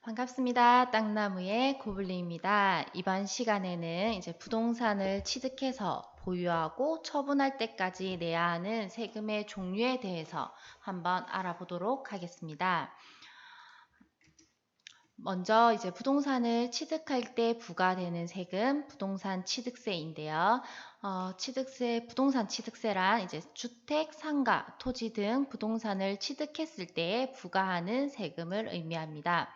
반갑습니다. 땅나무의 고블린입니다. 이번 시간에는 이제 부동산을 취득해서 보유하고 처분할 때까지 내야 하는 세금의 종류에 대해서 한번 알아보도록 하겠습니다. 먼저 이제 부동산을 취득할 때 부과되는 세금, 부동산 취득세인데요. 부동산 취득세란 이제 주택, 상가, 토지 등 부동산을 취득했을 때 부과하는 세금을 의미합니다.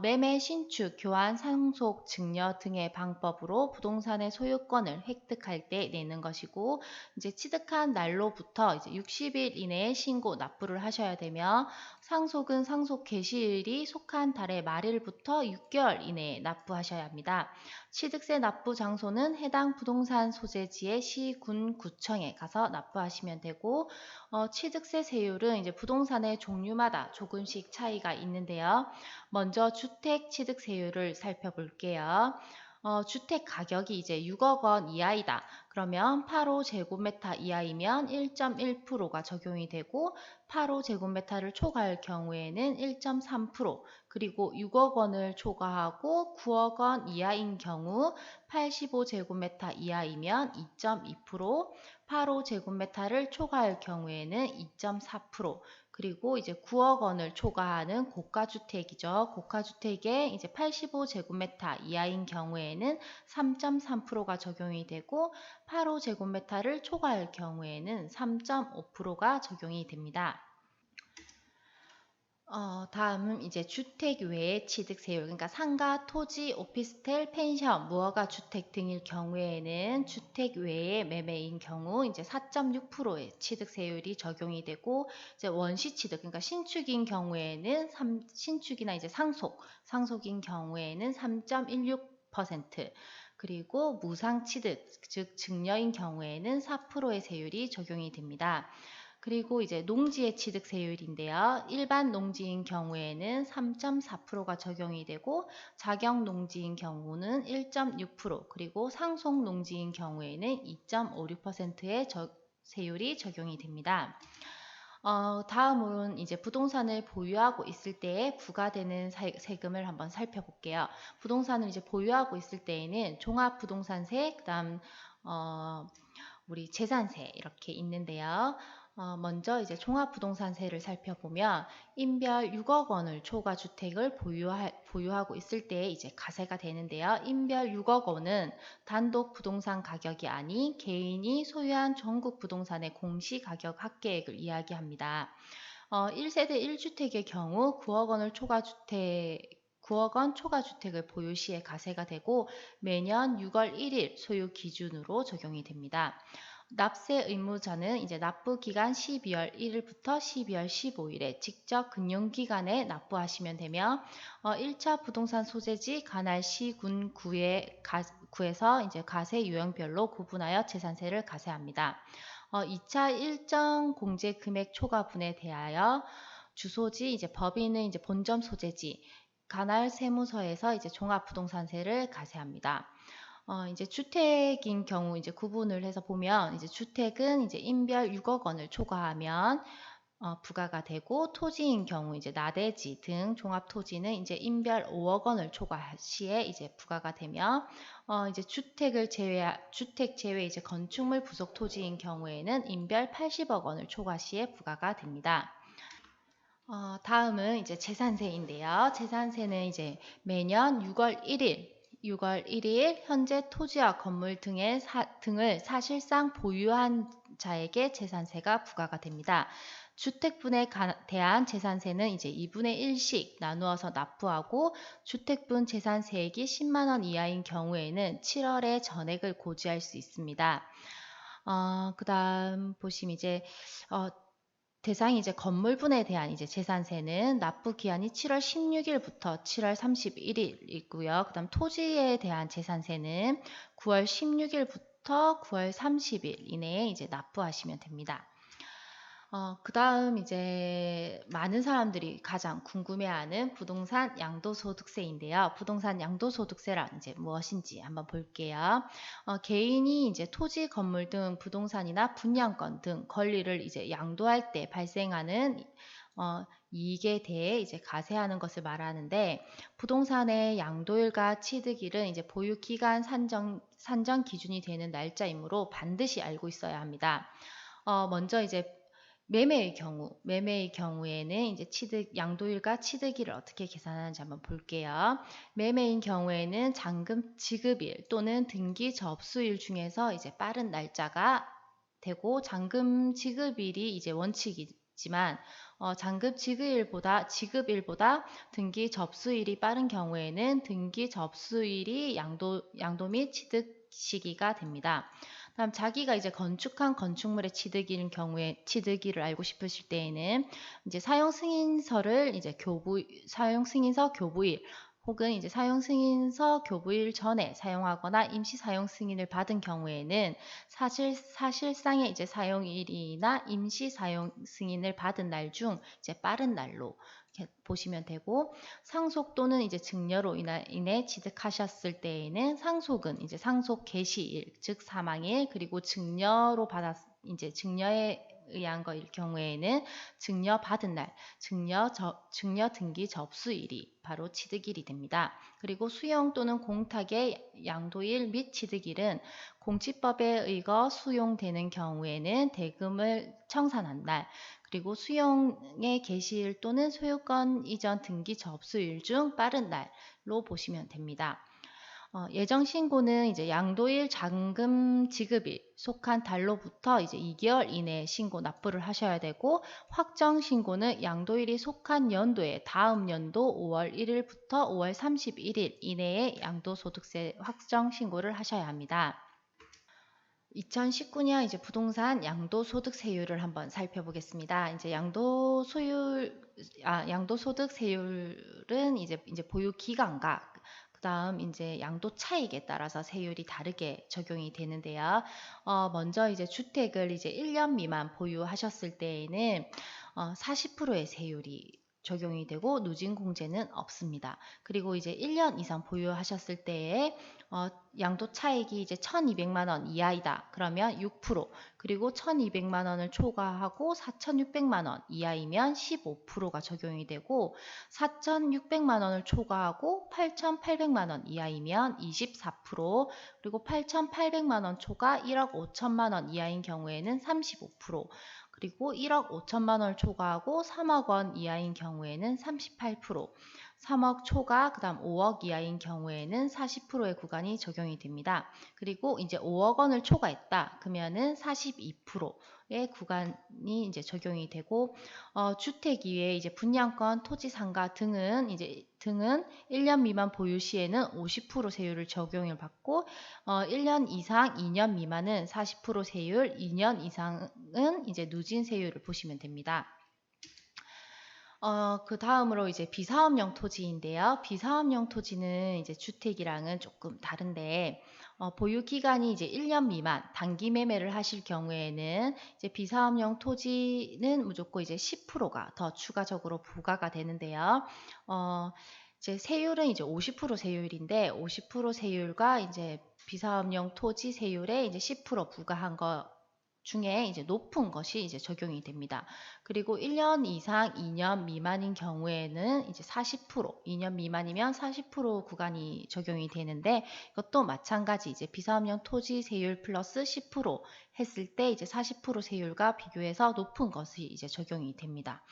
매매, 신축, 교환, 상속, 증여 등의 방법으로 부동산의 소유권을 획득할 때 내는 것이고, 이제 취득한 날로부터 이제 60일 이내에 신고 납부를 하셔야 되며, 상속은 상속 개시일이 속한 달의 말일부터 6개월 이내에 납부하셔야 합니다. 취득세 납부 장소는 해당 부동산 소재지의 시, 군, 구청에 가서 납부하시면 되고, 취득세 세율은 이제 부동산의 종류마다 조금씩 차이가 있는데요. 먼저 주택 취득세율을 살펴볼게요. 주택 가격이 이제 6억 원 이하이다. 그러면 8호 제곱미터 이하이면 1.1%가 적용이 되고 8호 제곱미터를 초과할 경우에는 1.3%, 그리고 6억 원을 초과하고 9억 원 이하인 경우 85제곱미터 이하이면 2.2%, 8호 제곱미터를 초과할 경우에는 2.4%, 그리고 이제 9억 원을 초과하는 고가주택이죠. 고가주택에 이제 85제곱미터 이하인 경우에는 3.3%가 적용이 되고 8호 제곱미터를 초과할 경우에는 3.5%가 적용이 됩니다. 다음은 이제 주택 외의 취득세율, 그러니까 상가, 토지, 오피스텔, 펜션, 무허가 주택 등일 경우에는 주택 외의 매매인 경우 이제 4.6%의 취득세율이 적용이 되고, 이제 원시 취득, 그러니까 신축인 경우에는 신축이나 이제 상속인 경우에는 3.16%, 그리고 무상 취득, 즉 증여인 경우에는 4%의 세율이 적용이 됩니다. 그리고 이제 농지의 취득세율인데요. 일반 농지인 경우에는 3.4%가 적용이 되고 자격 농지인 경우는 1.6%, 그리고 상속 농지인 경우에는 2.56%의 세율이 적용이 됩니다. 다음으로는 이제 부동산을 보유하고 있을 때에 부과되는 세금을 한번 살펴볼게요. 부동산을 이제 보유하고 있을 때에는 종합부동산세, 그다음 우리 재산세 이렇게 있는데요. 먼저 이제 종합부동산세를 살펴보면 인별 6억 원을 초과 주택을 보유하고 있을 때 이제 가세가 되는데요. 인별 6억 원은 단독 부동산 가격이 아닌 개인이 소유한 전국 부동산의 공시가격 합계액을 이야기합니다. 1세대 1주택의 경우 9억 원을 초과주택 9억 원 초과주택을 보유 시에 가세가 되고 매년 6월 1일 소유 기준으로 적용이 됩니다. 납세 의무자는 이제 납부 기간 12월 1일부터 12월 15일에 직접 금융기관에 납부하시면 되며 1차 부동산 소재지 관할시 군 구에서 이제 가세 유형별로 구분하여 재산세를 가세합니다. 2차 일정 공제 금액 초과분에 대하여 주소지 이제 법인은 이제 본점 소재지 관할 세무서에서 이제 종합부동산세를 가세합니다. 이제 주택인 경우 이제 구분을 해서 보면 이제 주택은 이제 인별 6억 원을 초과하면 부과가 되고, 토지인 경우 이제 나대지 등 종합토지는 이제 인별 5억 원을 초과 시에 이제 부과가 되며, 이제 주택 제외 이제 건축물 부속 토지인 경우에는 인별 80억 원을 초과 시에 부과가 됩니다. 다음은 이제 재산세인데요. 재산세는 이제 매년 6월 1일 현재 토지와 건물 등을 사실상 보유한 자에게 재산세가 부과가 됩니다. 주택분에 대한 재산세는 이제 2분의 1씩 나누어서 납부하고, 주택분 재산세액이 10만 원 이하인 경우에는 7월에 전액을 고지할 수 있습니다. 그 다음 보시면 이제 대상이 이제 건물분에 대한 이제 재산세는 납부 기한이 7월 16일부터 7월 31일이고요. 그다음 토지에 대한 재산세는 9월 16일부터 9월 30일 이내에 이제 납부하시면 됩니다. 그다음 이제 많은 사람들이 가장 궁금해하는 부동산 양도소득세인데요. 부동산 양도소득세란 이제 무엇인지 한번 볼게요. 개인이 이제 토지, 건물 등 부동산이나 분양권 등 권리를 이제 양도할 때 발생하는 이익에 대해 이제 가세하는 것을 말하는데 부동산의 양도일과 취득일은 이제 보유 기간 산정 기준이 되는 날짜이므로 반드시 알고 있어야 합니다. 먼저 이제 매매의 경우에는 이제 양도일과 취득일을 어떻게 계산하는지 한번 볼게요. 매매인 경우에는 잔금 지급일 또는 등기 접수일 중에서 이제 빠른 날짜가 되고 잔금 지급일이 이제 원칙이지만 잔금 지급일보다 등기 접수일이 빠른 경우에는 등기 접수일이 양도 및 취득 시기가 됩니다. 다음 자기가 이제 건축한 건축물의 취득일을 알고 싶으실 때에는 이제 사용 승인서 교부일 혹은 이제 사용 승인서 교부일 전에 사용하거나 임시 사용 승인을 받은 경우에는 사실상의 이제 사용일이나 임시 사용 승인을 받은 날 중 이제 빠른 날로 이렇게 보시면 되고 상속 또는 이제 증여로 인해 취득하셨을 때에는 상속은 이제 상속 개시일 즉 사망일 그리고 이제 증여에 의한 거일 경우에는 증여 받은 날, 증여 등기 접수일이 바로 취득일이 됩니다. 그리고 수용 또는 공탁의 양도일 및 취득일은 공취법에 의거 수용되는 경우에는 대금을 청산한 날, 그리고 수용의 개시일 또는 소유권 이전 등기 접수일 중 빠른 날로 보시면 됩니다. 예정 신고는 이제 양도일 잔금 지급일 속한 달로부터 이제 2개월 이내에 신고 납부를 하셔야 되고 확정 신고는 양도일이 속한 연도의 다음 연도 5월 1일부터 5월 31일 이내에 양도소득세 확정 신고를 하셔야 합니다. 2019년 이제 부동산 양도소득세율을 한번 살펴보겠습니다. 이제 양도소득세율은 이제 보유 기간과 그다음 이제 양도 차익에 따라서 세율이 다르게 적용이 되는데요. 먼저 이제 주택을 이제 1년 미만 보유하셨을 때에는 40%의 세율이 적용이 되고 누진공제는 없습니다. 그리고 이제 1년 이상 보유하셨을 때에 양도 차익이 이제 1,200만 원 이하이다. 그러면 6%, 그리고 1,200만 원을 초과하고 4,600만 원 이하이면 15%가 적용이 되고 4,600만 원을 초과하고 8,800만 원 이하이면 24%, 그리고 8,800만 원 초과 1억 5천만 원 이하인 경우에는 35%, 그리고 1억 5천만 원을 초과하고 3억 원 이하인 경우에는 38%, 3억 초과 그다음 5억 이하인 경우에는 40%의 구간이 적용이 됩니다. 그리고 이제 5억 원을 초과했다. 그러면은 42%의 구간이 이제 적용이 되고 주택 이외에 이제 분양권, 토지 상가 등은 1년 미만 보유 시에는 50% 세율을 적용을 받고 1년 이상 2년 미만은 40% 세율, 2년 이상은 이제 누진 세율을 보시면 됩니다. 그 다음으로 이제 비사업용 토지인데요. 비사업용 토지는 이제 주택이랑은 조금 다른데, 보유 기간이 이제 1년 미만 단기 매매를 하실 경우에는 이제 비사업용 토지는 무조건 이제 10%가 더 추가적으로 부과가 되는데요. 이제 세율은 이제 50% 세율인데, 50% 세율과 이제 비사업용 토지 세율에 이제 10% 부과한 거 중에 이제 높은 것이 이제 적용이 됩니다. 그리고 1년 이상 2년 미만인 경우에는 이제 40%, 2년 미만이면 40% 구간이 적용이 되는데 이것도 마찬가지 이제 비사업용 토지 세율 플러스 10% 했을 때 이제 40% 세율과 비교해서 높은 것이 이제 적용이 됩니다.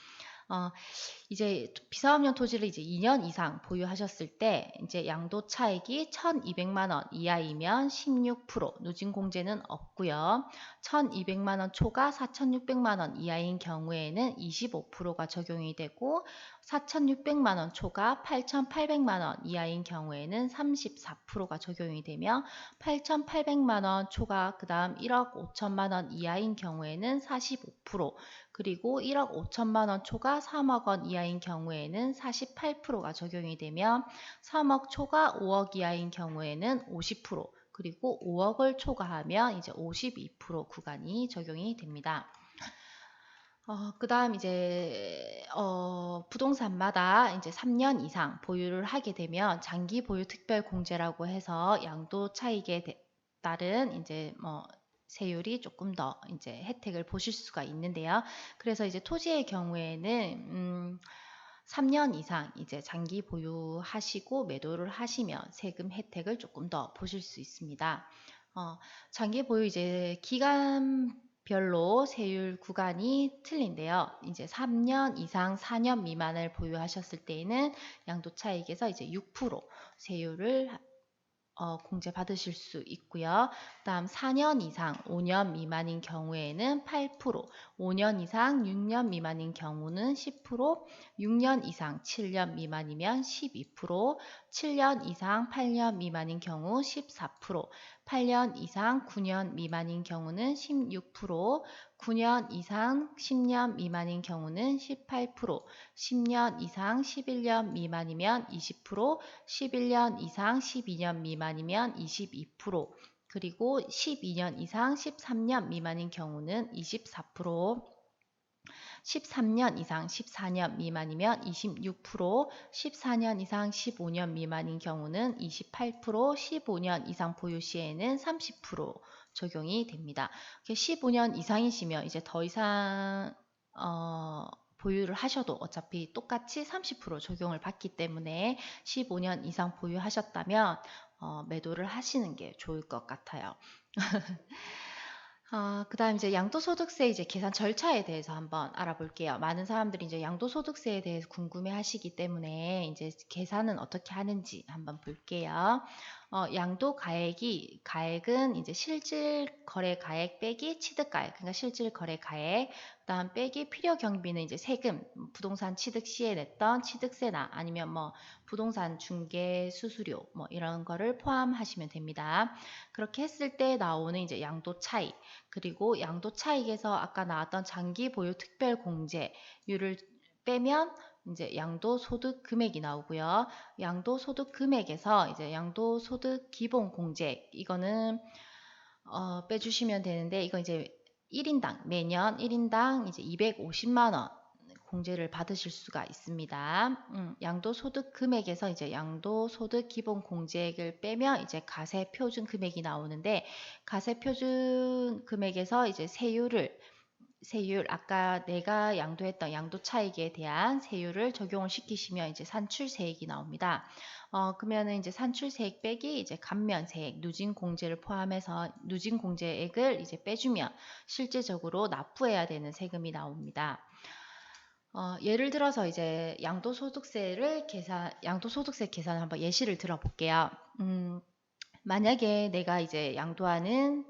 이제 비사업용 토지를 이제 2년 이상 보유하셨을 때 이제 양도 차익이 1,200만 원 이하이면 16%, 누진 공제는 없고요. 1,200만 원 초과 4,600만 원 이하인 경우에는 25%가 적용이 되고 4,600만 원 초과 8,800만 원 이하인 경우에는 34%가 적용이 되며 8,800만 원 초과 그다음 1억 5천만 원 이하인 경우에는 45%, 그리고 1억 5천만 원 초과 3억 원 이하인 경우에는 48%가 적용이 되며 3억 초과 5억 이하인 경우에는 50%, 그리고 5억을 초과하면 이제 52% 구간이 적용이 됩니다. 그 다음 이제 부동산마다 이제 3년 이상 보유를 하게 되면 장기 보유 특별 공제라고 해서 양도 차익에 따른 이제 세율이 조금 더 이제 혜택을 보실 수가 있는데요. 그래서 이제 토지의 경우에는 3년 이상 이제 장기 보유하시고 매도를 하시면 세금 혜택을 조금 더 보실 수 있습니다. 장기 보유 이제 기간별로 세율 구간이 틀린데요. 이제 3년 이상 4년 미만을 보유하셨을 때에는 양도차익에서 이제 6% 세율을 공제 받으실 수 있고요. 다음 4년 이상 5년 미만인 경우에는 8%, 5년 이상 6년 미만인 경우는 10%, 6년 이상 7년 미만이면 12%, 7년 이상 8년 미만인 경우 14%, 8년 이상 9년 미만인 경우는 16%, 9년 이상 10년 미만인 경우는 18%, 10년 이상 11년 미만이면 20%, 11년 이상 12년 미만이면 22%, 그리고 12년 이상 13년 미만인 경우는 24%, 13년 이상 14년 미만이면 26%, 14년 이상 15년 미만인 경우는 28%, 15년 이상 보유 시에는 30% 적용이 됩니다. 15년 이상이시면 이제 더 이상 보유를 하셔도 어차피 똑같이 30% 적용을 받기 때문에 15년 이상 보유하셨다면 매도를 하시는 게 좋을 것 같아요. 그다음 이제 양도소득세 이제 계산 절차에 대해서 한번 알아볼게요. 많은 사람들이 이제 양도소득세에 대해서 궁금해 하시기 때문에 이제 계산은 어떻게 하는지 한번 볼게요. 가액은 이제 실질 거래 가액 빼기 취득 가액, 그러니까 실질 거래 가액, 그다음 빼기 필요 경비는 이제 세금, 부동산 취득 시에 냈던 취득세나 아니면 뭐 부동산 중개 수수료 뭐 이런 거를 포함하시면 됩니다. 그렇게 했을 때 나오는 이제 양도 차익, 그리고 양도 차익에서 아까 나왔던 장기 보유 특별 공제율을 빼면 이제 양도소득 금액이 나오고요. 양도소득 금액에서 이제 양도소득 기본 공제 이거는 빼주시면 되는데 이거 이제 1인당 매년 1인당 이제 250만 원 공제를 받으실 수가 있습니다. 양도소득 금액에서 이제 양도소득 기본 공제액을 빼면 이제 가세 표준 금액이 나오는데 가세 표준 금액에서 이제 세율 아까 내가 양도했던 양도 차익에 대한 세율을 적용을 시키시면 이제 산출세액이 나옵니다. 그러면은 이제 산출세액 빼기 이제 감면세액, 누진공제를 포함해서 누진공제액을 이제 빼주면 실질적으로 납부해야 되는 세금이 나옵니다. 예를 들어서 이제 양도소득세 계산을 한번 예시를 들어볼게요. 만약에 내가 이제 양도하는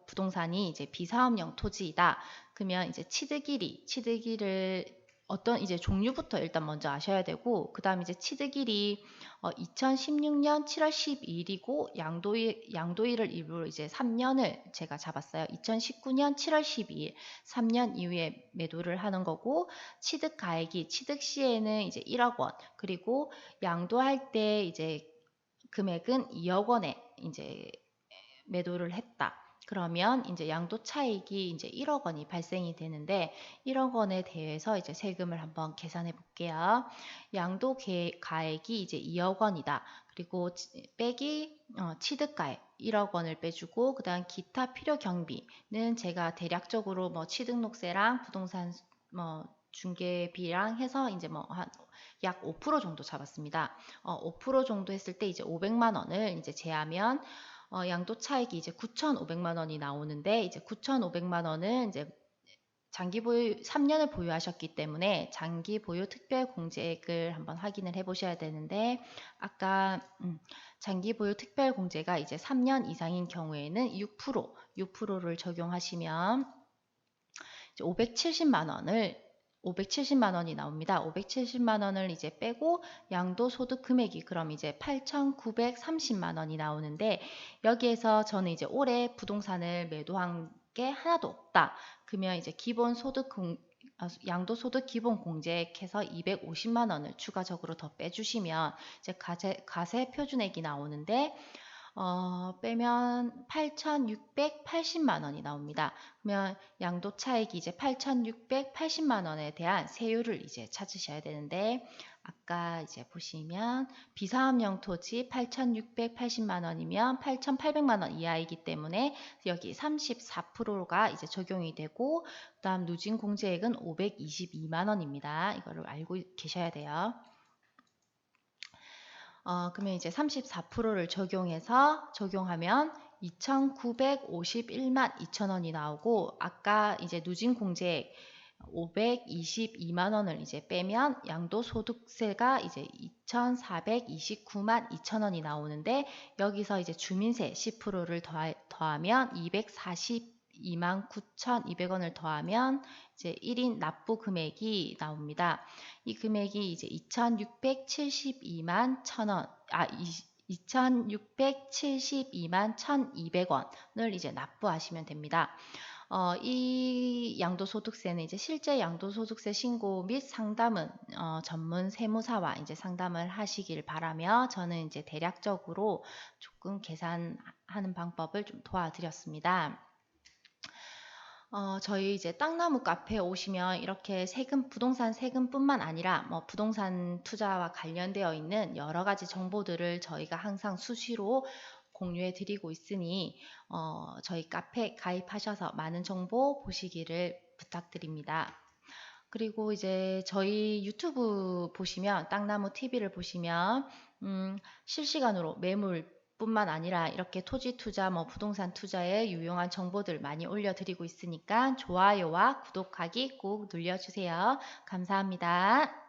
부동산이 이제 비사업용 토지이다. 그러면 이제 취득일을 어떤 이제 종류부터 일단 먼저 아셔야 되고, 그 다음 이제 취득일이 2016년 7월 12일이고 양도일을 이후로 이제 3년을 제가 잡았어요. 2019년 7월 12일, 3년 이후에 매도를 하는 거고, 취득 시에는 이제 1억 원, 그리고 양도할 때 이제 금액은 2억 원에 이제 매도를 했다. 그러면 이제 양도 차익이 이제 1억 원이 발생이 되는데 1억 원에 대해서 이제 세금을 한번 계산해 볼게요. 가액이 이제 2억 원이다. 그리고 빼기 취득가액 1억 원을 빼주고 그다음 기타 필요 경비는 제가 대략적으로 뭐 취득록세랑 부동산 뭐 중개비랑 해서 이제 뭐 한 약 5% 정도 잡았습니다. 5% 정도 했을 때 이제 500만 원을 이제 제하면 양도 차익이 이제 9,500만 원이 나오는데 이제 9,500만 원은 이제 장기 보유 3년을 보유하셨기 때문에 장기 보유 특별 공제액을 한번 확인을 해 보셔야 되는데 아까 장기 보유 특별 공제가 이제 3년 이상인 경우에는 6%를 적용하시면 이제 570만 원이 나옵니다. 570만 원을 이제 빼고 양도소득 금액이 그럼 이제 8,930만 원이 나오는데 여기에서 저는 이제 올해 부동산을 매도한 게 하나도 없다. 그러면 이제 양도소득 기본 공제액해서 250만 원을 추가적으로 더 빼주시면 이제 가세 표준액이 나오는데 빼면 8,680만 원이 나옵니다. 그러면 양도 차익이 이제 8,680만 원에 대한 세율을 이제 찾으셔야 되는데 아까 이제 보시면 비사업용 토지 8,680만 원이면 8,800만 원 이하이기 때문에 여기 34%가 이제 적용이 되고, 그다음 누진 공제액은 522만 원입니다. 이거를 알고 계셔야 돼요. 그러면 이제 34%를 적용하면 2,951만 2천 원이 나오고, 아까 이제 누진 공제액 522만 원을 이제 빼면 양도소득세가 이제 2,429만 2천 원이 나오는데, 여기서 이제 주민세 10%를 더하면 242만 9,200원을 더하면 이제 1인 납부 금액이 나옵니다. 이 금액이 이제 2,672만 1,000원, 2,672만 1,200원을 이제 납부하시면 됩니다. 이 양도소득세는 이제 실제 양도소득세 신고 및 상담은 전문 세무사와 이제 상담을 하시길 바라며, 저는 이제 대략적으로 조금 계산하는 방법을 좀 도와드렸습니다. 저희 이제 땅나무 카페에 오시면 이렇게 부동산 세금뿐만 아니라 뭐 부동산 투자와 관련되어 있는 여러 가지 정보들을 저희가 항상 수시로 공유해 드리고 있으니 저희 카페 가입하셔서 많은 정보 보시기를 부탁드립니다. 그리고 이제 저희 유튜브 보시면, 땅나무 TV를 보시면 실시간으로 매물 뿐만 아니라 이렇게 토지 투자, 뭐 부동산 투자에 유용한 정보들 많이 올려드리고 있으니까 좋아요와 구독하기 꼭 눌러주세요. 감사합니다.